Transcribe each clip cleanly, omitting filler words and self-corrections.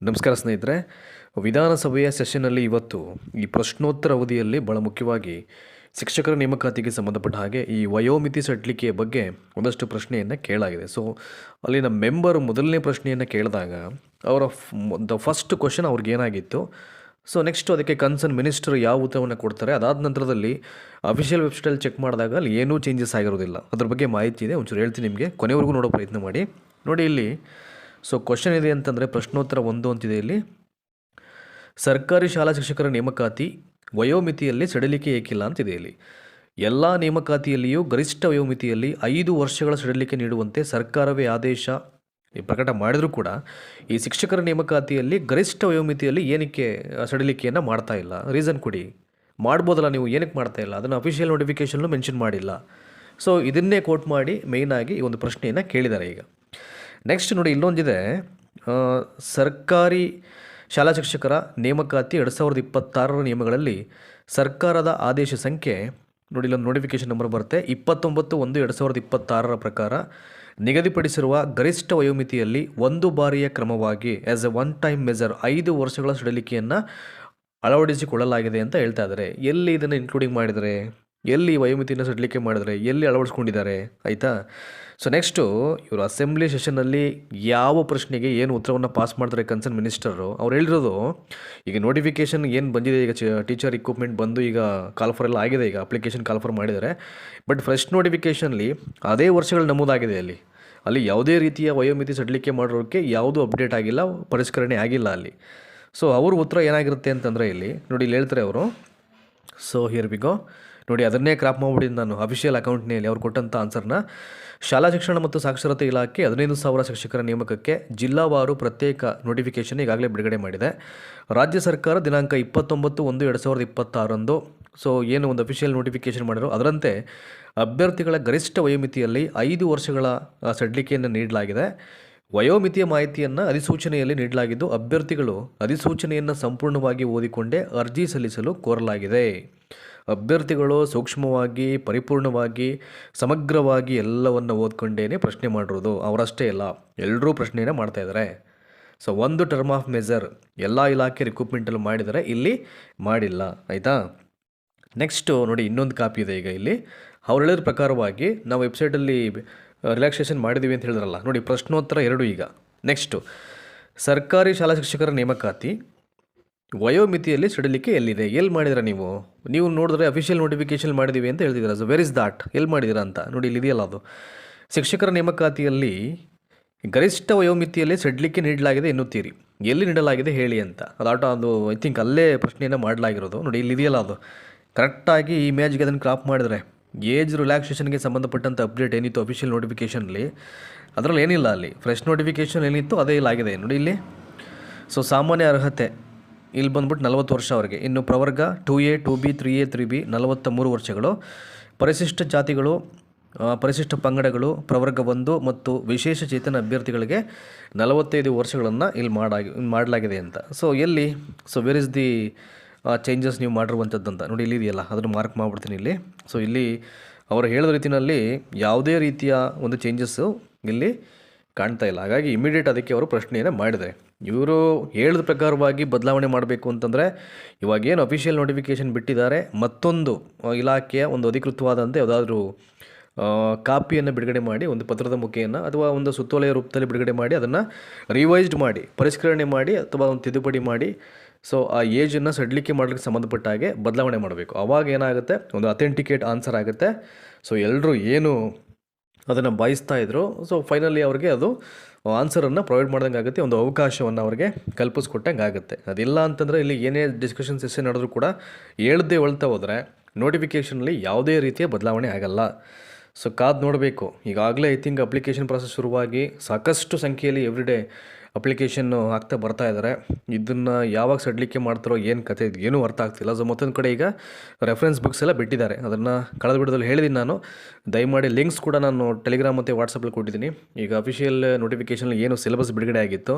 ನಮಸ್ಕಾರ ಸ್ನೇಹಿತರೆ. ವಿಧಾನಸಭೆಯ ಸೆಷನ್ನಲ್ಲಿ ಇವತ್ತು ಈ ಪ್ರಶ್ನೋತ್ತರ ಅವಧಿಯಲ್ಲಿ ಭಾಳ ಮುಖ್ಯವಾಗಿ ಶಿಕ್ಷಕರ ನೇಮಕಾತಿಗೆ ಸಂಬಂಧಪಟ್ಟ ಹಾಗೆ ಈ ವಯೋಮಿತಿ ಸಡಿಲಿಕೆಯ ಬಗ್ಗೆ ಒಂದಷ್ಟು ಪ್ರಶ್ನೆಯನ್ನು ಕೇಳಲಾಗಿದೆ. ಸೊ ಅಲ್ಲಿನ ಮೆಂಬರ್ ಮೊದಲನೇ ಪ್ರಶ್ನೆಯನ್ನು ಕೇಳಿದಾಗ ಅವರ ದ ಫಸ್ಟ್ ಕ್ವಶನ್ ಅವ್ರಿಗೆ ಏನಾಗಿತ್ತು, ಸೊ ನೆಕ್ಸ್ಟ್ ಅದಕ್ಕೆ ಕನ್ಸರ್ನ್ ಮಿನಿಸ್ಟರ್ ಯಾವ ಉತ್ತರವನ್ನು ಕೊಡ್ತಾರೆ, ಅದಾದ ನಂತರದಲ್ಲಿ ಅಫಿಷಿಯಲ್ ವೆಬ್ಸೈಟಲ್ಲಿ ಚೆಕ್ ಮಾಡಿದಾಗ ಅಲ್ಲಿ ಏನೂ ಚೇಂಜಸ್ ಆಗಿರೋದಿಲ್ಲ. ಅದ್ರ ಬಗ್ಗೆ ಮಾಹಿತಿ ಇದೆ, ಒಂಚೂರು ಹೇಳ್ತೀನಿ ನಿಮಗೆ, ಕೊನೆವರೆಗೂ ನೋಡೋ ಪ್ರಯತ್ನ ಮಾಡಿ. ನೋಡಿ ಇಲ್ಲಿ ಸೊ ಕ್ವಶನ್ ಇದೆ ಅಂತಂದರೆ ಪ್ರಶ್ನೋತ್ತರ 1 ಅಂತಿದೆ ಇಲ್ಲಿ. ಸರ್ಕಾರಿ ಶಾಲಾ ಶಿಕ್ಷಕರ ನೇಮಕಾತಿ ವಯೋಮಿತಿಯಲ್ಲಿ ಸಡಿಲಿಕೆ ಏಕಿಲ್ಲ ಅಂತಿದೆ ಇಲ್ಲಿ. ಎಲ್ಲ ನೇಮಕಾತಿಯಲ್ಲಿಯೂ ಗರಿಷ್ಠ ವಯೋಮಿತಿಯಲ್ಲಿ 5 ವರ್ಷಗಳ ಸಡಿಲಿಕೆ ನೀಡುವಂತೆ ಸರ್ಕಾರವೇ ಆದೇಶ ಪ್ರಕಟ ಮಾಡಿದರೂ ಕೂಡ ಈ ಶಿಕ್ಷಕರ ನೇಮಕಾತಿಯಲ್ಲಿ ಗರಿಷ್ಠ ವಯೋಮಿತಿಯಲ್ಲಿ ಏನಕ್ಕೆ ಸಡಿಲಿಕೆಯನ್ನು ಮಾಡ್ತಾ ಇಲ್ಲ? ರೀಸನ್ ಕೊಡಿ. ಮಾಡ್ಬೋದಲ್ಲ, ನೀವು ಏನಕ್ಕೆ ಮಾಡ್ತಾ ಇಲ್ಲ? ಅದನ್ನು ಅಫಿಷಿಯಲ್ ನೋಟಿಫಿಕೇಷನ್ಲು ಮೆನ್ಷನ್ ಮಾಡಿಲ್ಲ. ಸೊ ಇದನ್ನೇ ಕೋಟ್ ಮಾಡಿ ಮೇಯ್ನಾಗಿ ಈ ಒಂದು ಪ್ರಶ್ನೆಯನ್ನು ಕೇಳಿದ್ದಾರೆ. ಈಗ ನೆಕ್ಸ್ಟ್ ನೋಡಿ, ಇಲ್ಲೊಂದಿದೆ, ಸರ್ಕಾರಿ ಶಾಲಾ ಶಿಕ್ಷಕರ ನೇಮಕಾತಿ 2026 ನಿಯಮಗಳಲ್ಲಿ ಸರ್ಕಾರದ ಆದೇಶ ಸಂಖ್ಯೆ ನೋಡಿ, ಇಲ್ಲೊಂದು ನೋಟಿಫಿಕೇಷನ್ ನಂಬರ್ ಬರುತ್ತೆ, 29/1/2026 ಪ್ರಕಾರ ನಿಗದಿಪಡಿಸಿರುವ ಗರಿಷ್ಠ ವಯೋಮಿತಿಯಲ್ಲಿ ಒಂದು ಬಾರಿಯ ಕ್ರಮವಾಗಿ as A one time measure 5 ವರ್ಷಗಳ ಸಡಿಲಿಕೆಯನ್ನು ಅಳವಡಿಸಿಕೊಳ್ಳಲಾಗಿದೆ ಅಂತ ಹೇಳ್ತಾ ಇದ್ದಾರೆ. ಎಲ್ಲಿ ಇದನ್ನು ಇನ್ಕ್ಲೂಡಿಂಗ್ ಮಾಡಿದರೆ, ಎಲ್ಲಿ ವಯೋಮಿತಿಯನ್ನು ಸಡಿಲಿಕೆ ಮಾಡಿದರೆ, ಎಲ್ಲಿ ಅಳವಡಿಸ್ಕೊಂಡಿದ್ದಾರೆ, ಆಯಿತಾ? ಸೊ ನೆಕ್ಸ್ಟು ಇವರು ಅಸೆಂಬ್ಲಿ ಸೆಷನ್ನಲ್ಲಿ ಯಾವ ಪ್ರಶ್ನೆಗೆ ಏನು ಉತ್ತರವನ್ನು ಪಾಸ್ ಮಾಡ್ತಾರೆ ಕನ್ಸರ್ನ್ ಮಿನಿಸ್ಟರು, ಅವ್ರು ಹೇಳಿರೋದು ಈಗ ನೋಟಿಫಿಕೇಷನ್ ಏನು ಬಂದಿದೆ, ಈಗ ಟೀಚರ್ ಇಕ್ವಿಪ್ಮೆಂಟ್ ಬಂದು ಈಗ ಕಾಲ್ಫರ್ ಎಲ್ಲ ಆಗಿದೆ, ಈಗ ಅಪ್ಲಿಕೇಶನ್ ಕಾಲ್ಫರ್ ಮಾಡಿದ್ದಾರೆ. ಬಟ್ ಫ್ರೆಶ್ ನೋಟಿಫಿಕೇಷನ್ಲಿ ಅದೇ ವರ್ಷಗಳು ನಮೂದಾಗಿದೆ. ಅಲ್ಲಿ ಯಾವುದೇ ರೀತಿಯ ವಯೋಮಿತಿ ಸಡಿಲಿಕೆ ಮಾಡೋಕ್ಕೆ ಯಾವುದೂ ಅಪ್ಡೇಟ್ ಆಗಿಲ್ಲ, ಪರಿಷ್ಕರಣೆ ಆಗಿಲ್ಲ ಅಲ್ಲಿ. ಸೊ ಅವ್ರ ಉತ್ತರ ಏನಾಗಿರುತ್ತೆ ಅಂತಂದರೆ ಇಲ್ಲಿ ನೋಡಿ, ಇಲ್ಲಿ ಹೇಳ್ತಾರೆ ಅವರು. So here we go. ನೋಡಿ, ಅದನ್ನೇ ಕ್ರಾಪ್ ಮಾಡಿಬಿಟ್ಟಿದ್ದು ನಾನು ಅಫಿಷಿಯಲ್ ಅಕೌಂಟ್ನಲ್ಲಿ ಅವ್ರು ಕೊಟ್ಟಂಥ ಆನ್ಸರ್ನ. ಶಾಲಾ ಶಿಕ್ಷಣ ಮತ್ತು ಸಾಕ್ಷರತೆ ಇಲಾಖೆ 15,000 ಶಿಕ್ಷಕರ ನೇಮಕಕ್ಕೆ ಜಿಲ್ಲಾವಾರು ಪ್ರತ್ಯೇಕ ನೋಟಿಫಿಕೇಷನ್ ಈಗಾಗಲೇ ಬಿಡುಗಡೆ ಮಾಡಿದೆ. ರಾಜ್ಯ ಸರ್ಕಾರ ದಿನಾಂಕ 29/1/2026 ಸೊ ಏನು ಒಂದು ಅಫಿಷಿಯಲ್ ನೋಟಿಫಿಕೇಷನ್ ಮಾಡಿರೋ ಅದರಂತೆ ಅಭ್ಯರ್ಥಿಗಳ ಗರಿಷ್ಠ ವಯೋಮಿತಿಯಲ್ಲಿ 5 ವರ್ಷಗಳ ಸಡಿಲಿಕೆಯನ್ನು ನೀಡಲಾಗಿದೆ. ವಯೋಮಿತಿಯ ಮಾಹಿತಿಯನ್ನು ಅಧಿಸೂಚನೆಯಲ್ಲಿ ನೀಡಲಾಗಿದ್ದು, ಅಭ್ಯರ್ಥಿಗಳು ಅಧಿಸೂಚನೆಯನ್ನು ಸಂಪೂರ್ಣವಾಗಿ ಓದಿಕೊಂಡೇ ಅರ್ಜಿ ಸಲ್ಲಿಸಲು ಕೋರಲಾಗಿದೆ. ಅಭ್ಯರ್ಥಿಗಳು ಸೂಕ್ಷ್ಮವಾಗಿ, ಪರಿಪೂರ್ಣವಾಗಿ, ಸಮಗ್ರವಾಗಿ ಎಲ್ಲವನ್ನು ಓದ್ಕೊಂಡೇ ಪ್ರಶ್ನೆ ಮಾಡಿರೋದು. ಅವರಷ್ಟೇ ಅಲ್ಲ, ಎಲ್ಲರೂ ಪ್ರಶ್ನೆಯನ್ನು ಮಾಡ್ತಾಯಿದ್ದಾರೆ. ಸೊ ಒಂದು ಟರ್ಮ್ ಆಫ್ ಮೆಜರ್ ಎಲ್ಲ ಇಲಾಖೆ ರಿಕ್ರೂಟ್ಮೆಂಟಲ್ಲಿ ಮಾಡಿದರೆ, ಇಲ್ಲಿ ಮಾಡಿಲ್ಲ, ಆಯಿತಾ? ನೆಕ್ಸ್ಟು ನೋಡಿ, ಇನ್ನೊಂದು ಕಾಪಿ ಇದೆ ಈಗ ಇಲ್ಲಿ. ಅವ್ರು ಹೇಳಿದ ಪ್ರಕಾರವಾಗಿ ನಾವು ವೆಬ್ಸೈಟಲ್ಲಿ ರಿಲ್ಯಾಕ್ಸೇಷನ್ ಮಾಡಿದ್ದೀವಿ ಅಂತ ಹೇಳಿದ್ರಲ್ಲ ನೋಡಿ, ಪ್ರಶ್ನೋತ್ತರ 2 ಈಗ. ನೆಕ್ಸ್ಟು ಸರ್ಕಾರಿ ಶಾಲಾ ಶಿಕ್ಷಕರ ನೇಮಕಾತಿ ವಯೋಮಿತಿಯಲ್ಲಿ ಸಡಿಲಿಕೆ ಎಲ್ಲಿದೆ, ಎಲ್ಲಿ ಮಾಡಿದಿರ ನೀವು ನೋಡಿದ್ರೆ ಅಫಿಷಿಯಲ್ ನೋಟಿಫಿಕೇಷನ್ ಮಾಡಿದ್ದೀವಿ ಅಂತ ಹೇಳ್ತಿದ್ದೀರಾ. ಸೊ ವೆರ್ ಇಸ್ ದಾಟ್, ಎಲ್ಲಿ ಮಾಡಿದ್ದೀರಾ ಅಂತ ನೋಡಿ, ಇಲ್ಲಿ ಇದೆಯಲ್ಲ ಅದು. ಶಿಕ್ಷಕರ ನೇಮಕಾತಿಯಲ್ಲಿ ಗರಿಷ್ಠ ವಯೋಮಿತಿಯಲ್ಲಿ ಸಡಿಲಿಕೆ ನೀಡಲಾಗಿದೆ ಎನ್ನುತ್ತೀರಿ, ಎಲ್ಲಿ ನೀಡಲಾಗಿದೆ ಹೇಳಿ ಅಂತ. ಅದು ಐ ಥಿಂಕ್ ಅಲ್ಲೇ ಪ್ರಶ್ನೆಯನ್ನು ಮಾಡಲಾಗಿರೋದು. ನೋಡಿ, ಇಲ್ಲಿ ಇದೆಯಲ್ಲ ಅದು. ಕರೆಕ್ಟಾಗಿ ಈ ಇಮೇಜ್ಗೆ ಅದನ್ನು ಕ್ರಾಪ್ ಮಾಡಿದರೆ ಏಜ್ ರಿಲ್ಯಾಕ್ಸೇಷನ್ಗೆ ಸಂಬಂಧಪಟ್ಟಂಥ ಅಪ್ಡೇಟ್ ಏನಿತ್ತು ಅಫಿಷಿಯಲ್ ನೋಟಿಫಿಕೇಷನಲ್ಲಿ, ಅದರಲ್ಲಿ ಏನಿಲ್ಲ. ಅಲ್ಲಿ ಫ್ರೆಶ್ ನೋಟಿಫಿಕೇಷನ್ ಏನಿತ್ತು ಅದೇ ಇಲ್ಲಾಗಿದೆ ನೋಡಿ ಇಲ್ಲಿ. ಸೊ ಸಾಮಾನ್ಯ ಅರ್ಹತೆ ಇಲ್ಲಿ ಬಂದ್ಬಿಟ್ಟು 40 ವರ್ಷ ಅವರಿಗೆ. ಇನ್ನು ಪ್ರವರ್ಗ 2A 2B 3A 3B 43 ವರ್ಷಗಳು. ಪರಿಶಿಷ್ಟ ಜಾತಿಗಳು, ಪರಿಶಿಷ್ಟ ಪಂಗಡಗಳು, ಪ್ರವರ್ಗ 1 ಮತ್ತು ವಿಶೇಷ ಚೇತನ ಅಭ್ಯರ್ಥಿಗಳಿಗೆ 45 ವರ್ಷಗಳನ್ನು ಇಲ್ಲಿ ಮಾಡಲಾಗಿದೆ ಅಂತ. ಸೊ ಎಲ್ಲಿ, so where is the changes ನೀವು ಮಾಡಿರುವಂಥದ್ದಂತ ನೋಡಿ, ಇಲ್ಲಿ ಇದೆಯಲ್ಲ, ಅದನ್ನು ಮಾರ್ಕ್ ಮಾಡಿಬಿಡ್ತೀನಿ ಇಲ್ಲಿ. ಸೊ ಇಲ್ಲಿ ಅವರು ಹೇಳಿದ ರೀತಿಯಲ್ಲಿ ಯಾವುದೇ ರೀತಿಯ ಒಂದು ಚೇಂಜಸ್ಸು ಇಲ್ಲಿ ಕಾಣ್ತಾ ಇಲ್ಲ. ಹಾಗಾಗಿ ಇಮಿಡಿಯೇಟ್ ಅದಕ್ಕೆ ಅವರು ಪ್ರಶ್ನೆಯನ್ನು ಮಾಡಿದ್ದಾರೆ. ಇವರು ಹೇಳಿದ ಪ್ರಕಾರವಾಗಿ ಬದಲಾವಣೆ ಮಾಡಬೇಕು ಅಂತಂದರೆ ಇವಾಗೇನು ಅಫಿಷಿಯಲ್ ನೋಟಿಫಿಕೇಷನ್ ಬಿಟ್ಟಿದ್ದಾರೆ, ಮತ್ತೊಂದು ಇಲಾಖೆಯ ಒಂದು ಅಧಿಕೃತವಾದಂತೆ ಯಾವುದಾದ್ರೂ ಕಾಪಿಯನ್ನು ಬಿಡುಗಡೆ ಮಾಡಿ, ಒಂದು ಪತ್ರದ ಮುಖೇನ ಅಥವಾ ಒಂದು ಸುತ್ತೋಲೆಯ ರೂಪದಲ್ಲಿ ಬಿಡುಗಡೆ ಮಾಡಿ, ಅದನ್ನು ರಿವೈಸ್ಡ್ ಮಾಡಿ, ಪರಿಷ್ಕರಣೆ ಮಾಡಿ ಅಥವಾ ಒಂದು ತಿದ್ದುಪಡಿ ಮಾಡಿ, ಸೊ ಆ ಏಜನ್ನು ಸಡಿಲಿಕೆ ಮಾಡಲಿಕ್ಕೆ ಸಂಬಂಧಪಟ್ಟ ಹಾಗೆ ಬದಲಾವಣೆ ಮಾಡಬೇಕು. ಆವಾಗ ಏನಾಗುತ್ತೆ, ಒಂದು ಅಥೆಂಟಿಕೇಟ್ ಆನ್ಸರ್ ಆಗುತ್ತೆ. ಸೊ ಎಲ್ಲರೂ ಏನು ಅದನ್ನು ಬಯಸ್ತಾ ಇದ್ರು, ಸೊ ಫೈನಲಿ ಅವ್ರಿಗೆ ಅದು ಆನ್ಸರನ್ನು ಪ್ರೊವೈಡ್ ಮಾಡ್ದಂಗೆ ಆಗುತ್ತೆ, ಒಂದು ಅವಕಾಶವನ್ನು ಅವ್ರಿಗೆ ಕಲ್ಪಿಸ್ಕೊಟ್ಟಂಗೆ ಆಗುತ್ತೆ. ಅದಿಲ್ಲ ಅಂತಂದರೆ ಇಲ್ಲಿ ಏನೇ ಡಿಸ್ಕಷನ್ ಸೆಷನ್ ನಡೆದ್ರೂ ಕೂಡ ಹೇಳ್ದೇ ಹೊಳ್ತಾ ಹೋದರೆ ನೋಟಿಫಿಕೇಷನಲ್ಲಿ ಯಾವುದೇ ರೀತಿಯ ಬದಲಾವಣೆ ಆಗಲ್ಲ. ಸೊ ಕಾದು ನೋಡಬೇಕು. ಈಗಾಗಲೇ ಐ ಥಿಂಕ್ ಅಪ್ಲಿಕೇಶನ್ ಪ್ರಾಸೆಸ್ ಶುರುವಾಗಿ ಸಾಕಷ್ಟು ಸಂಖ್ಯೆಯಲ್ಲಿ ಎವ್ರಿಡೇ ಅಪ್ಲಿಕೇಶನ್ನು ಆಗ್ತಾ ಬರ್ತಾ ಇದ್ದಾರೆ. ಇದನ್ನು ಯಾವಾಗ ಸಡಿಲಿಕೆ ಮಾಡ್ತಾರೋ ಏನು ಕತೆ, ಇದು ಏನೂ ಅರ್ಥ ಆಗ್ತಿಲ್ಲ. ಸೊ ಮತ್ತೊಂದು ಕಡೆ ಈಗ ರೆಫರೆನ್ಸ್ ಬುಕ್ಸ್ ಎಲ್ಲ ಬಿಟ್ಟಿದ್ದಾರೆ. ಅದನ್ನು ಕಳೆದ ಬಿಡೋದಲ್ಲಿ ಹೇಳಿದ್ದೀನಿ ನಾನು. ದಯಮಾಡಿ ಲಿಂಕ್ಸ್ ಕೂಡ ನಾನು ಟೆಲಿಗ್ರಾಮ್ ಮತ್ತು ವಾಟ್ಸಪ್ಪಲ್ಲಿ ಕೊಟ್ಟಿದ್ದೀನಿ. ಈಗ ಅಫಿಷಿಯಲ್ ನೋಟಿಫಿಕೇಷನಲ್ಲಿ ಏನು ಸಿಲೆಬಸ್ ಬಿಡುಗಡೆ ಆಗಿತ್ತು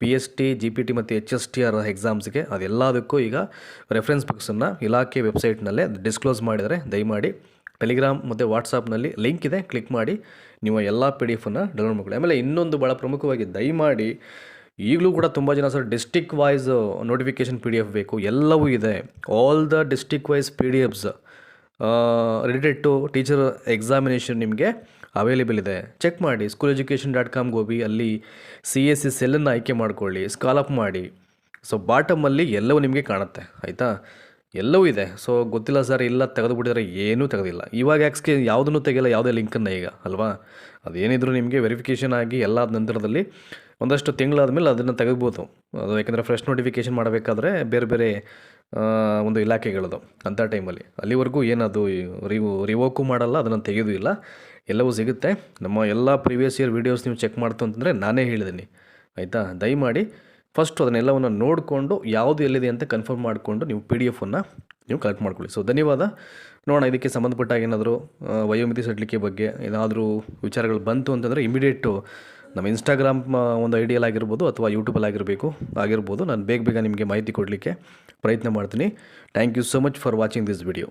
PST GPT ಮತ್ತು HSTR ಎಕ್ಸಾಮ್ಸ್ಗೆ, ಅದೆಲ್ಲದಕ್ಕೂ ಈಗ ರೆಫರೆನ್ಸ್ ಬುಕ್ಸನ್ನು ಇಲಾಖೆ ವೆಬ್ಸೈಟ್ನಲ್ಲೇ ಡಿಸ್ಕ್ಲೋಸ್ ಮಾಡಿದರೆ ದಯಮಾಡಿ ಟೆಲಿಗ್ರಾಮ್ ಮತ್ತು ವಾಟ್ಸಾಪ್ನಲ್ಲಿ ಲಿಂಕ್ ಇದೆ, ಕ್ಲಿಕ್ ಮಾಡಿ ನೀವು ಎಲ್ಲ PDF ಡೌನ್ಲೋಡ್ ಮಾಡ್ಕೊಳ್ಳಿ. ಆಮೇಲೆ ಇನ್ನೊಂದು ಭಾಳ ಪ್ರಮುಖವಾಗಿ ದಯಮಾಡಿ ಈಗಲೂ ಕೂಡ ತುಂಬ ಜನ sir district wise notification PDF ಬೇಕು, ಎಲ್ಲವೂ ಇದೆ. All the district wise PDFs related to teacher examination ನಿಮಗೆ ಅವೈಲೇಬಲ್ ಇದೆ. ಚೆಕ್ ಮಾಡಿ, schooleducation.comಗೆ ಹೋಗಿ ಅಲ್ಲಿ CSE ಸೆಲ್ಲನ್ನು ಆಯ್ಕೆ ಮಾಡ್ಕೊಳ್ಳಿ, ಸ್ಕಾಲಪ್ ಮಾಡಿ. ಸೊ ಬಾಟಮಲ್ಲಿ ಎಲ್ಲವೂ ನಿಮಗೆ ಕಾಣುತ್ತೆ, ಆಯಿತಾ? ಎಲ್ಲವೂ ಇದೆ. ಸೊ ಗೊತ್ತಿಲ್ಲ ಸರ್, ಇಲ್ಲ ತೆಗೆದುಬಿಟ್ಟಿದ್ರೆ ಏನೂ ತೆಗೆದಿಲ್ಲ. ಇವಾಗ ಯಾಕೆ ಯಾವುದನ್ನು ತೆಗೆಯಲ್ಲ, ಯಾವುದೇ ಲಿಂಕನ್ನು ಈಗ ಅಲ್ವಾ? ಅದೇನಿದ್ರು ನಿಮಗೆ ವೆರಿಫಿಕೇಷನ್ ಆಗಿ ಎಲ್ಲ ನಂತರದಲ್ಲಿ ಒಂದಷ್ಟು ತಿಂಗಳಾದಮೇಲೆ ಅದನ್ನು ತೆಗೆದ್ಬೋದು. ಅದು ಯಾಕೆಂದರೆ ಫ್ರೆಶ್ ನೋಟಿಫಿಕೇಷನ್ ಮಾಡಬೇಕಾದ್ರೆ ಬೇರೆ ಬೇರೆ ಒಂದು ಇಲಾಖೆಗಳದು ಅಂಥ ಟೈಮಲ್ಲಿ. ಅಲ್ಲಿವರೆಗೂ ಏನದು ರಿವೋಕು ಮಾಡಲ್ಲ, ಅದನ್ನು ತೆಗೆಯೋದು ಇಲ್ಲ, ಎಲ್ಲವೂ ಸಿಗುತ್ತೆ. ನಮ್ಮ ಎಲ್ಲ ಪ್ರೀವಿಯಸ್ ಇಯರ್ ವೀಡಿಯೋಸ್ ನೀವು ಚೆಕ್ ಮಾಡ್ತು ಅಂತಂದರೆ ನಾನೇ ಹೇಳಿದ್ದೀನಿ, ಆಯಿತಾ? ದಯಮಾಡಿ ಫಸ್ಟು ಅದನ್ನೆಲ್ಲವನ್ನು ನೋಡಿಕೊಂಡು ಯಾವುದು ಎಲ್ಲಿದೆ ಅಂತ ಕನ್ಫರ್ಮ್ ಮಾಡಿಕೊಂಡು ನೀವು PDF-ಅನ್ನು ನೀವು ಕಲೆಕ್ಟ್ ಮಾಡ್ಕೊಳ್ಳಿ. ಸೊ ಧನ್ಯವಾದ. ನೋಡೋಣ ಇದಕ್ಕೆ ಸಂಬಂಧಪಟ್ಟಾಗ ಏನಾದರೂ ವಯೋಮಿತಿ ಸಡಿಲಿಕೆ ಬಗ್ಗೆ ಏನಾದರೂ ವಿಚಾರಗಳು ಬಂತು ಅಂತಂದರೆ ಇಮಿಡಿಯೇಟು ನಮ್ಮ ಇನ್ಸ್ಟಾಗ್ರಾಮ್ ಒಂದು ಐಡಿಯಲ್ಲಿ ಆಗಿರ್ಬೋದು ಅಥವಾ ಯೂಟ್ಯೂಬಲ್ಲಿ ಆಗಿರ್ಬೋದು, ನಾನು ಬೇಗ ನಿಮಗೆ ಮಾಹಿತಿ ಕೊಡಲಿಕ್ಕೆ ಪ್ರಯತ್ನ ಮಾಡ್ತೀನಿ. Thank you so much for watching this video.